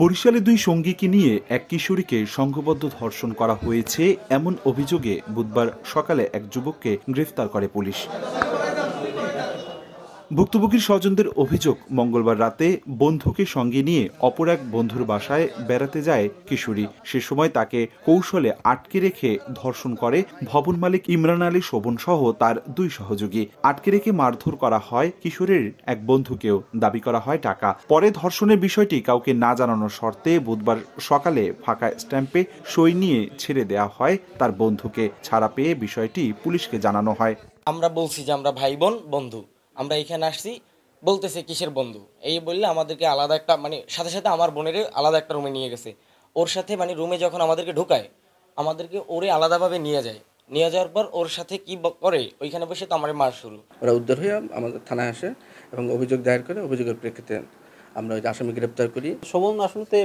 বরিশালে দুই সঙ্গীকে নিয়ে এক কিশোরীকে সংঘবদ্ধ ধর্ষণ করা হয়েছে এমন অভিযোগে বুধবার সকালে এক যুবককে গ্রেফতার করে পুলিশ। ভুক্তভোগীর স্বজনদের অভিযোগ, মঙ্গলবার রাতে বন্ধুকে সঙ্গে নিয়ে অপর এক বন্ধুর বাসায় বেড়াতে যায় কিশোরী। সে সময় তাকে কৌশলে আটকে রেখে ধর্ষণ করে ভবন মালিক ইমরান আলী শোভন সহ তার দুই সহযোগী। আটকে রেখে মারধর করা হয় কিশোরীর এক বন্ধুকেও, দাবি করা হয় টাকা। পরে ধর্ষণের বিষয়টি কাউকে না জানানোর শর্তে বুধবার সকালে ফাঁকা স্ট্যাম্পে সই নিয়ে ছেড়ে দেওয়া হয় তার বন্ধুকে। ছাড়া পেয়ে বিষয়টি পুলিশকে জানানো হয়। আমরা বলছি যে আমরা ভাই বোন বন্ধু, আমরা এখানে আসছি, বলতেছে কিসের বন্ধু এই বললে আমাদেরকে আলাদা একটা সাথে সাথে আমার বোনের আলাদা একটা রুমে নিয়ে গেছে। ওর সাথে রুমে যখন আমাদেরকে ঢুকায়, আমাদেরকে ওরে আলাদাভাবে নিয়ে যাওয়ার পর ওর সাথে কি করে ওইখানে বসে তো আমার মার শুরু। ওরা উদ্ধার হয়ে আমাদের থানায় আসে এবং অভিযোগ দায়ের করে অভিযোগের প্রেক্ষিতে আমরা ওই আসামি গ্রেপ্তার করি। শোভন আসলে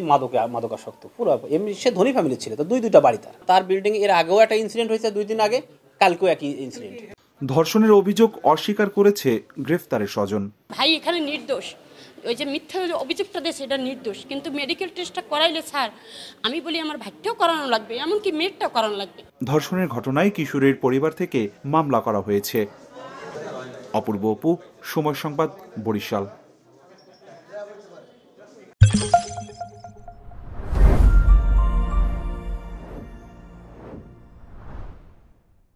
মাদকাসক্ত পুরো, এমনি সে ধনী ফ্যামিলি ছিল, তো দুইটা বাড়ি তার বিল্ডিং। এর আগেও একটা ইনসিডেন্ট হয়েছে 2 দিন আগে, কালকেও একই ইনসিডেন্ট। ধর্ষণের অভিযোগ অস্বীকার করেছে গ্রেফতারের স্বজন। ভাই এখানে নির্দোষ, ওই যে মিথ্যা অভিযোগটা দিয়েছে এটা নির্দোষ, কিন্তু মেডিকেল টেস্টটা করাইলে স্যার আমি বলি আমার ভাইটাও করানো লাগবে, এমনকি মেয়েরটাও করানো লাগবে। ধর্ষণের ঘটনায় কিশোরীর পরিবার থেকে মামলা করা হয়েছে। অপূর্ব অপু, সময় সংবাদ, বরিশাল।